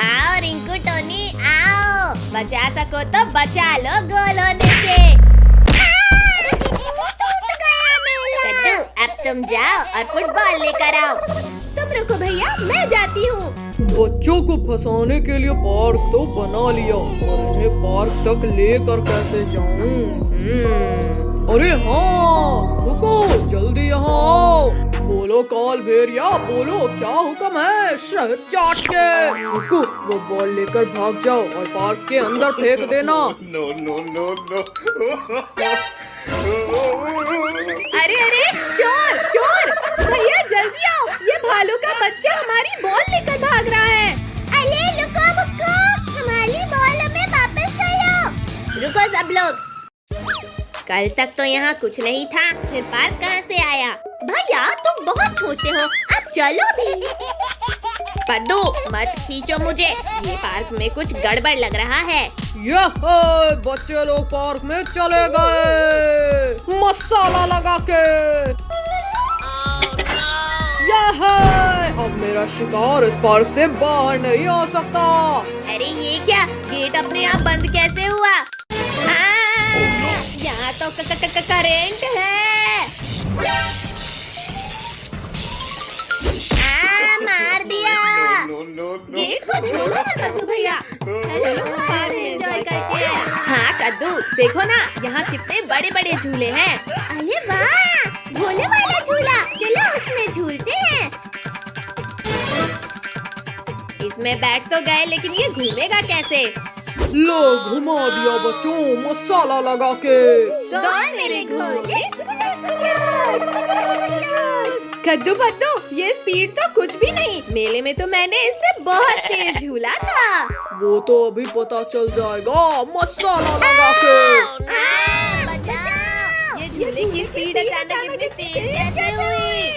आओ रिंकू टोनी आओ, बचा सको तो बचा लो गोल होने से। कद्दू अब तुम जाओ और फुटबॉल लेकर आओ। तुम रुको भैया, मैं जाती हूँ। बच्चों को फंसाने के लिए पार्क तो बना लिया, और इन्हें पार्क तक लेकर कैसे जाऊं? अरे हाँ, रुको, जल्दी यहाँ आओ। बोलो काल भेड़िया, बोलो क्या हुक्म है? शहर चाट के। रुको, वो बॉल लेकर भाग जाओ और पार्क के अंदर फेंक देना। No, no, no, no. अरे अरे, चोर चोर, भैया जल्दी आओ, ये भालू का बच्चा हमारी बॉल लेकर भाग रहा है। अरे लुको बुक्को, हमारी बॉल हमें वापस करो। रुको सब लोग, कल तक तो यहाँ कुछ नहीं था, फिर पार्क कहाँ से आया? भैया तुम बहुत छोटे हो, अब चलो भी। पद्दू मत खींचो मुझे, ये पार्क में कुछ गड़बड़ लग रहा है। यह बच्चे लोग पार्क में चले गए मसाला लगा के। यह अब मेरा शिकार इस पार्क से बाहर नहीं आ सकता। अरे ये क्या, गेट अपने आप बंद कैसे हुआ? यहाँ तो करेंट है। मार दिया। No, no, no. गेट को छोड़ो ना कद्दू भैया। एंजॉय करते हैं। हाँ कद्दू, देखो ना यहाँ कितने बड़े बड़े झूले हैं। अरे वाह, झूले वाला झूला, चलो उसमें झूलते हैं। इसमें बैठ तो गए, लेकिन ये घूमेगा कैसे? लो घुमा दिया बच्चों मसाला लगा के। दौड़ मेरे घोड़े। कद्दू पद्दू, ये स्पीड तो कुछ भी नहीं, मेले में तो मैंने इससे बहुत तेज झूला था। वो तो अभी पता चल जाएगा मसाला लगा के। बचाओ, ये झूले की स्पीड अचानक इतनी तेज कैसे हुई?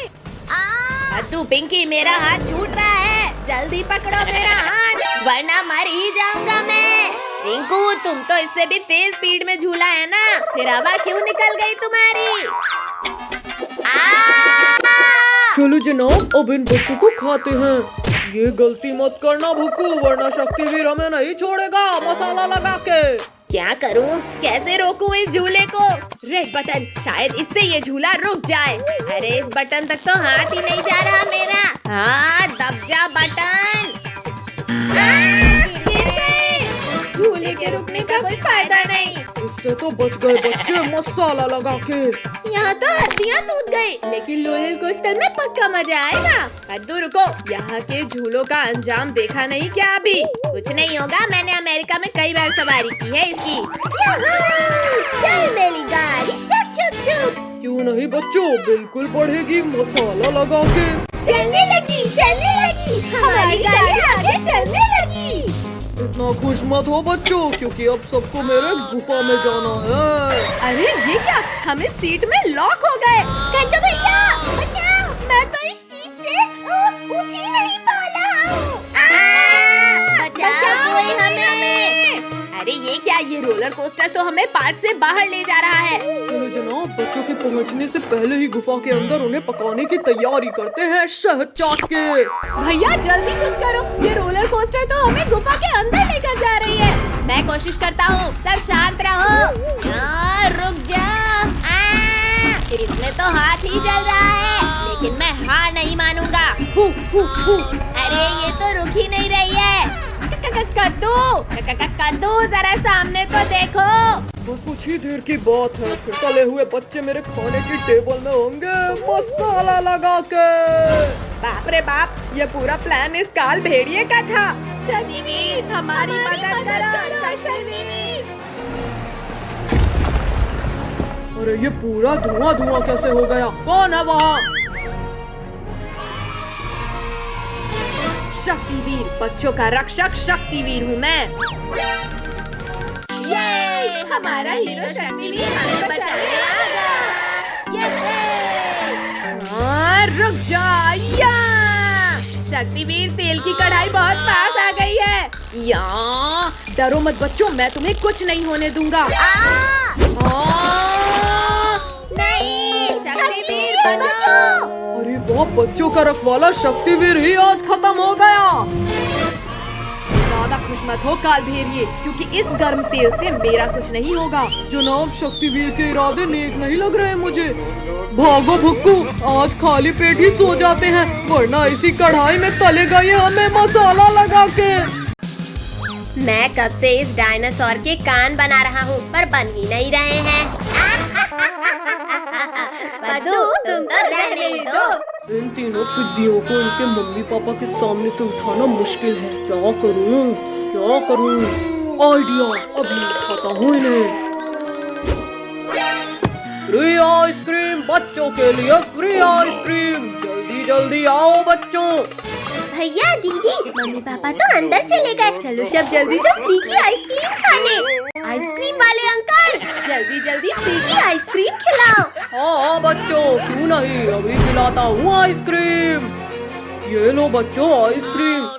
कद्दू पिंकी, मेरा हाथ छूट रहा है, जल्दी पकड़ो मेरा हाथ, वरना मर ही जाऊंगा मैं। रिंकू तुम तो इससे भी तेज स्पीड में झूला है ना, फिर हवा क्यों निकल गई तुम्हारी? चलो जनाब, अब इन बच्चों को खाते हैं। ये गलती मत करना भुक्कू, वरना शक्तिवीर हमें नहीं छोड़ेगा मसाला लगा के। क्या करूं, कैसे रोकूं इस झूले को? रेड बटन, शायद इससे ये झूला रुक जाए। अरे इस बटन तक तो हाथ ही नहीं जा रहा मेरा। हाँ दब जा बटन। गिर गए। झूले के रुकने का कोई फायदा नहीं। इससे तो बच गए बच्चे मसाला लगा के। यहाँ तो हड्डियाँ टूट गई, लेकिन रोलर कोस्टर में पक्का मजा आएगा। कद्दू रुको, यहाँ के झूलों का अंजाम देखा नहीं क्या अभी? कुछ नहीं होगा, मैंने अमेरिका में कई बार सवारी की है इसकी। चल मेरी गाड़ी, चुप चुप चुप। क्यों नहीं बच्चों, बिल्कुल बढ़ेगी मसाला लगा के। चलने लगी, हमारी गाड़ी आगे चलने लगी। इतना खुश मत हो बच्चों, क्योंकि अब सबको मेरे गुफा में जाना है। अरे ये क्या, हम इस सीट में लॉक हो गए। कद्दू भैया बचाओ, मैं तो इस सीट से ऊंची नहीं पाला हूँ। बचाओ कोई हमें। अरे ये क्या, ये रोलर कोस्टर तो हमें पार्क से बाहर ले जा रहा है। चलो जनाब, बच्चों के पहुंचने से पहले ही गुफा के अंदर उन्हें पकाने की तैयारी करते हैं शहद चाट के। भैया जल्दी कुछ करो, ये रोलर कोस्टर तो हमें गुफा के अंदर लेकर जा रही है। मैं कोशिश करता हूँ, सब शांत रहो। रुक जाओ। फिर इसमें तो हाथ ही जल रहा है, लेकिन मैं हार नहीं मानूंगा। अरे ये तो रुक ही नहीं रही है। कद्दू जरा सामने तो देखो। बस कुछ ही देर की बात है, फिर तले हुए बच्चे मेरे खाने की टेबल में होंगे मसाला लगा के। बाप रे बाप, ये पूरा प्लान इस काल भेड़िए का था। शनिवीर हमारी मदद करो शनिवीर। अरे ये पूरा धुआं धुआं कैसे हो गया? कौन है वहाँ? शक्तिवीर, बच्चों का रक्षक शक्तिवीर हूँ मैं। ये हमारा हीरो शक्तिवीर हमें बचाने आ गया। रुक जा। शक्तिवीर, तेल की कढ़ाई बहुत पास आ गई है। डरो मत बच्चों, मैं तुम्हें कुछ नहीं होने दूंगा। नहीं, शक्तिवीर बचाओ। अरे वाह, बच्चों का रखवाला शक्तिवीर ही आज खत्म हो गया। खुश मत हो काल भेड़िए, क्योंकि इस गर्म तेल से मेरा कुछ नहीं होगा। जनाब, शक्तिवीर के इरादे नेक नहीं लग रहे मुझे। भागो भुक्कू, आज खाली पेट ही सो जाते हैं, वरना इसी कढ़ाई में तलेगा ये हमें मसाला लगा के। मैं कब से इस डायनासोर के कान बना रहा हूँ, पर बन ही नहीं रहे हैं। पद्दू, तुम तो रहने दो। इन तीनों पिद्दियों को इनके मम्मी पापा के सामने से उठाना मुश्किल है। क्या करूँ क्या करूँ? आइडिया, अभी उठाता हूँ इन्हें। फ्री आइसक्रीम बच्चों के लिए, फ्री आइसक्रीम, जल्दी जल्दी आओ बच्चों। भैया दीदी, मम्मी पापा तो अंदर चले गए, चलो सब जल्दी से फ्री की आइसक्रीम खाने। आइसक्रीम वाले अंकल, जल्दी जल्दी फ्री की आइसक्रीम खिलाओ। हाँ बच्चों, क्यों नहीं, अभी खिलाता हूँ आइसक्रीम। ये लो बच्चों आइसक्रीम।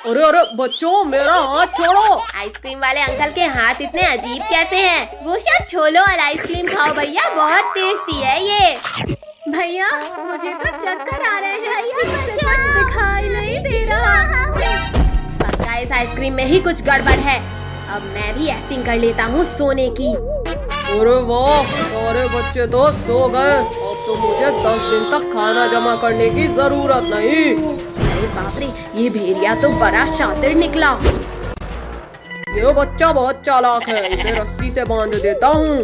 अरे अरे बच्चों, मेरा हाथ छोड़ो। आइसक्रीम वाले अंकल के हाथ इतने अजीब कैसे हैं? वो सब छोड़ो और आइसक्रीम खाओ भैया, बहुत टेस्टी है ये। भैया मुझे तो चक्कर आ रहे हैं, कुछ दिखाई नहीं दे रहा। पक्का इस आइसक्रीम में ही कुछ गड़बड़ है। अब मैं भी एक्टिंग कर लेता हूँ सोने की। अरे वाह, सारे बच्चे तो सो गए। अब तो मुझे 10 दिन तक खाना जमा करने की जरूरत नहीं। अरे बाप रे, ये भेड़िया तो बड़ा शातिर निकला। ये बच्चा बहुत चालाक है, इसे रस्सी से बांध देता हूँ।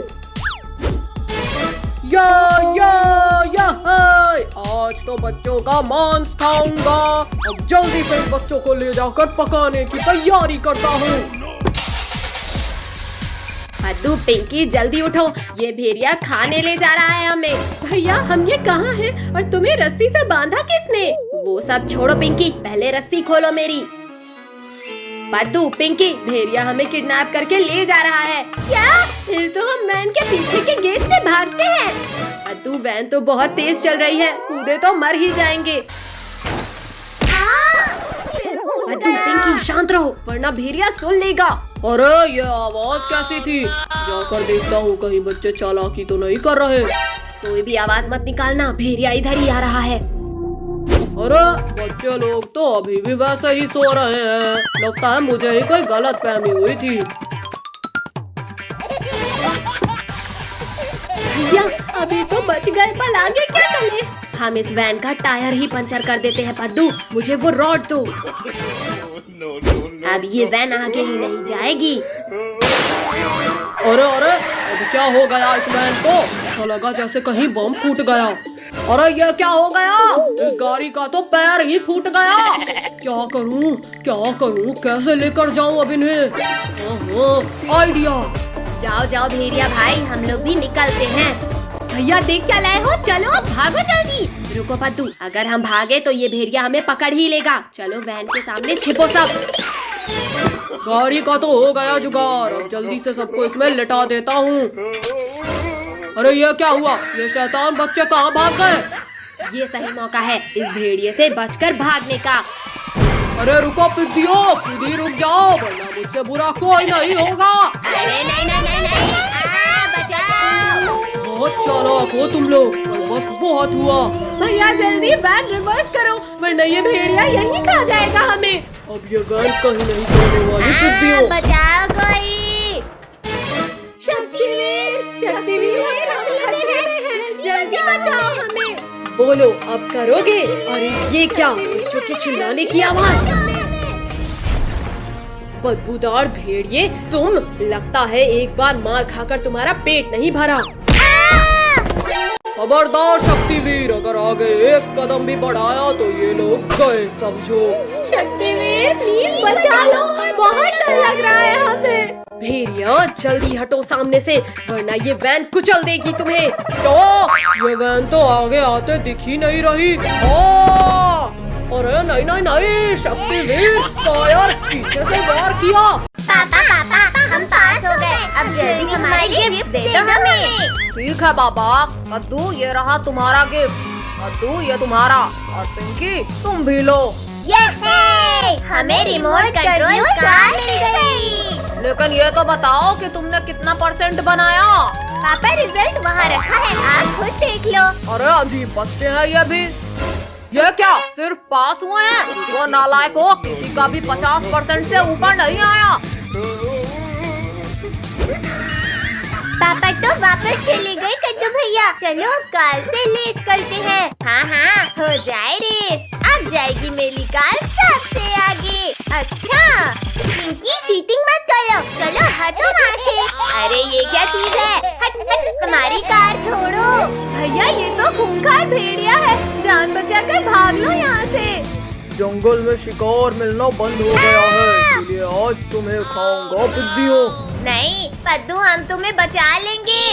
या हाय, आज तो बच्चों का मांस खाऊंगा। अब जल्दी से बच्चों को ले जाकर पकाने की तैयारी करता हूँ। पद्दू, पिंकी जल्दी उठो, ये भेड़िया खाने ले जा रहा है हमें। भैया हम ये कहाँ हैं और तुम्हें रस्सी से बांधा किसने? वो सब छोड़ो पिंकी, पहले रस्सी खोलो मेरी। पद्दू, पिंकी, भेड़िया हमें किडनैप करके ले जा रहा है। क्या? फिर तो हम वैन के पीछे के गेट से भागते हैं। पद्दू, वैन तो बहुत तेज चल रही है, कूदे तो मर ही जाएंगे। पद्दू, पिंकी शांत रहो, वरना भेड़िया सुन लेगा। अरे ये आवाज कैसी थी? जाकर देखता हूँ कहीं बच्चे चालाकी तो नहीं कर रहे। कोई भी आवाज मत निकालना, भेड़िया इधर ही आ रहा है। अरे बच्चे लोग तो अभी भी वैसे ही सो रहे हैं, लगता है मुझे ही कोई गलत फहमी हुई थी। भैया अभी तो बच गए, पर आगे क्या करें? हम इस वैन का टायर ही पंचर कर देते हैं। पद्दू, मुझे वो रॉड दो। अब ये वैन आगे ही नहीं जाएगी। अरे अरे, अब क्या हो गया इस वैन को? ऐसा लगा जैसे कहीं बम फूट गया। अरे ये क्या हो गया? इस गाड़ी का तो पैर ही फूट गया। क्या करूं, कैसे लेकर जाऊं अब इन्हें? आइडिया। जाओ जाओ भेड़िया भाई, हम लोग भी निकलते हैं। भैया देख क्या लाए हो, चलो भागो जल्दी। रुको पद्दू, अगर हम भागे तो ये भेड़िया हमें पकड़ ही लेगा। चलो वैन के सामने छिपो सब। गाड़ी का तो हो गया जुगाड़, अब जल्दी से सबको इसमें लिटा देता हूँ। अरे ये क्या हुआ? ये शैतान बच्चे कहाँ भाग गए? ये सही मौका है इस भेड़िए से बचकर भागने का। अरे रुको पिद्दियों, खुद ही रुक जाओ, वरना मुझसे बुरा कोई नहीं होगा। अरे नहीं, बचाओ। बहुत चालाक हो तुम लोग, पर बस बहुत हुआ। भैया जल्दी वैन रिवर्स करो, वरना ये भेड़िया यहीं खा जाएगा हमें। अब ये वैन कहीं नहीं जाने वाली पिद्दियों। बचाओ कोई। शक्तिवीर जल्दी बचाओ हमें। बोलो अब करोगे? अरे ये क्या, बच्चों के चिल्लाने की आवाज। बदबूदार भेड़िए तुम, लगता है एक बार मार खाकर तुम्हारा पेट नहीं भरा। खबरदार शक्तिवीर, अगर आगे एक कदम भी बढ़ाया तो ये लोग गए समझो। शक्तिवीर प्लीज बचा लो, बहुत डर लग रहा है हमें। भेड़िया जल्दी हटो सामने से, वरना ये वैन कुचल देगी तुम्हें। तो ये वैन तो आगे आते दिख ही नहीं रही। अरे नहीं, शक्तिवीर फायर, पीछे से वार किया। पापा हम पास हो गए, अब जल्दी हमारे गिफ्ट दे दो हमें। ठीक है बाबा। कद्दू ये रहा तुम्हारा गिफ्ट, कद्दू ये तुम्हारा, और पिंकी तुम भी लो। हमें रिमोट कंट्रोल कार मिल गई। लेकिन ये तो बताओ कि तुमने कितना % बनाया? पापा रिजल्ट वहाँ रखा है, आप खुद देख लो। अरे अजीब बच्चे हैं ये भी। ये क्या सिर्फ पास हुए हैं? वो नालायकों, किसी का भी 50% से ऊपर नहीं आया। पापा तो वापस चले गए कद्दू भैया। चलो अब कार से रेस करते हैं। हाँ हाँ हो जाए रेस। अब जाएगी मेरी कार सबसे आगे। अच्छा इनकी चीटिंग मत करो। चलो हटो वहाँ से। अरे ये क्या चीज है? हट हट हमारी कार छोड़ो। भैया ये तो खूंखार भेड़िया है। जान बचाकर भाग लो यहाँ से। जंगल में शिकार मिलना बंद हो गया है, इसलिए आज तुम्हें खाऊंगा बुद्धियों। नहीं पद्दू हम तुम्हें बचा लेंगे।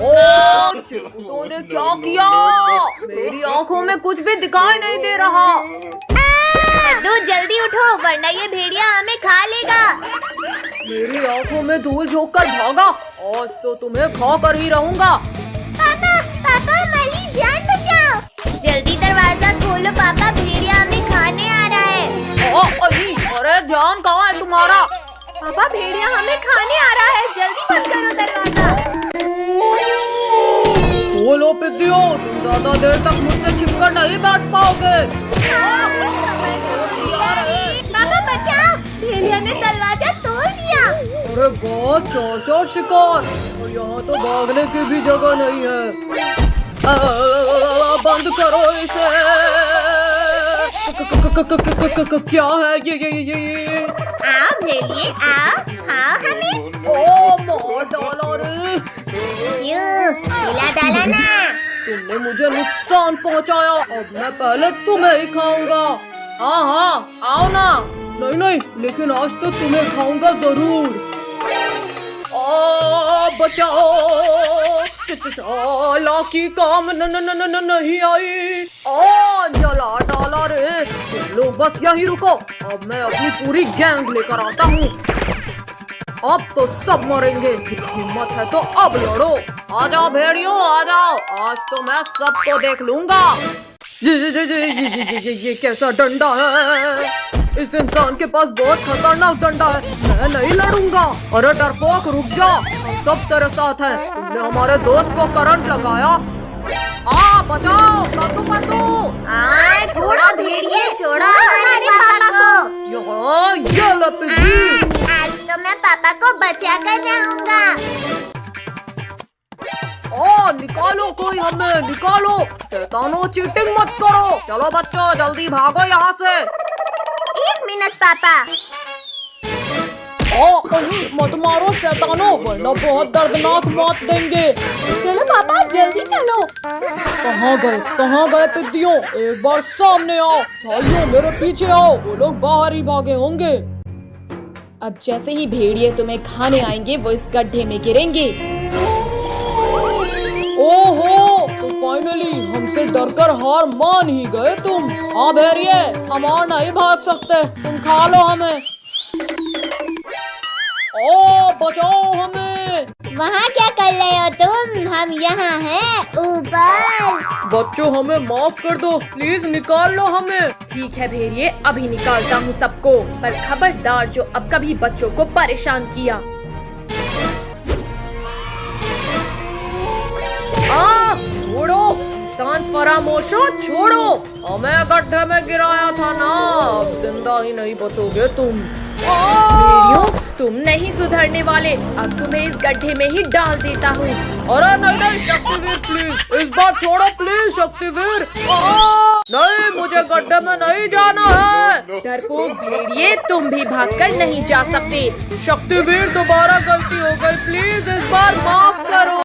ओह, चिंटू ने क्या किया? मेरी आंखों में कुछ भी दिखाई नहीं दे रहा। पद्दू जल्दी उठो वरना ये भेड़िया हमें खा लेगा। मेरी आंखों में धूल झोंक कर भागा। आज तो तुम्हें खा कर ही रहूंगा। पापा पापा हमारी जान बचाओ। जल्दी दरवाजा खोलो पापा, भेड़िया हमें खाने आ रहा है। अरे ध्यान कहाँ है तुम्हारा? पापा भेड़िया हमें खाने आ रहा है, जल्दी बंद करो दरवाजा। बोलो पिद्दियों, तुम ज्यादा देर तक मुझसे छिपकर नहीं बैठ पाओगे। पापा बचाओ, भेड़िया ने दरवाजा तोड़ दिया। अरे बहुत चौर शिकार, और यहाँ तो भागने की भी जगह नहीं है। बंद करो इसे। क्या है ये? आओ भेड़िए आओ, खाओ हमें। ओ मार डाला रे। क्यों खिला डाला ना? तुमने मुझे नुकसान पहुंचाया, अब मैं पहले तुम्हें ही खाऊंगा। हाँ आओ ना। नहीं लेकिन आज तो तुम्हें खाऊंगा जरूर। बचाओ, लाकी काम नहीं आई। जला डाला रे। तुम लोग बस यही रुको, अब मैं अपनी पूरी गैंग लेकर आता हूँ। अब तो सब मरेंगे। हिम्मत है तो अब लड़ो। आ जाओ भेड़ियों आ जाओ, आज तो मैं सबको देख लूंगा। ये कैसा डंडा है? इस इंसान के पास बहुत खतरनाक डंडा है, मैं नहीं लड़ूंगा। अरे डरपोक रुक जा, हम सब तेरे साथ हैं। तुमने हमारे दोस्त को करंट लगाया। बचाओ पद्दू। छोड़ो भेड़िए, छोड़ो हमारे पापा को। ये लो पिद्दी। आज तो मैं पापा को बचा कर रहूंगा। निकालो कोई हमें, निकालो। शैतानों चीटिंग मत करो। चलो बच्चों जल्दी भागो यहाँ से। 1 मिनट पापा। मत मारो शैतानों, वरना बहुत दर्दनाक मौत देंगे। चलो पापा जल्दी चलो। कहाँ गए पिद्दियों? एक बार सामने आओ। भाइयों मेरे पीछे आओ, वो लोग बाहर ही भागे होंगे। अब जैसे ही भेड़िए तुम्हें खाने आएंगे वो इस गड्ढे में गिरेंगे। ओहो, तो फाइनली हमसे डरकर हार मान ही गए तुम। हाँ भेड़िए, हम और नहीं भाग सकते, तुम खा लो हमें। बचाओ हमें। वहाँ क्या कर रहे हो तुम? हम यहाँ हैं ऊपर। बच्चों हमें माफ कर दो, प्लीज निकाल लो हमें। ठीक है भेड़िए, अभी निकालता हूँ सबको, पर खबरदार जो अब कभी बच्चों को परेशान किया। छोड़ो इंसान फरामोशो, छोड़ो। हमें गड्ढे में गिराया था ना, अब जिंदा ही नहीं बचोगे तुम। भेड़ियों तुम नहीं सुधरने वाले, अब तुम्हें इस गड्ढे में ही डाल देता हूँ। अरे नहीं शक्तिवीर प्लीज, इस बार छोड़ो प्लीज शक्तिवीर। नहीं, मुझे गड्ढे में नहीं जाना है। डरपोक भेड़िए, तुम भी भागकर नहीं जा सकते। शक्तिवीर दोबारा गलती हो गई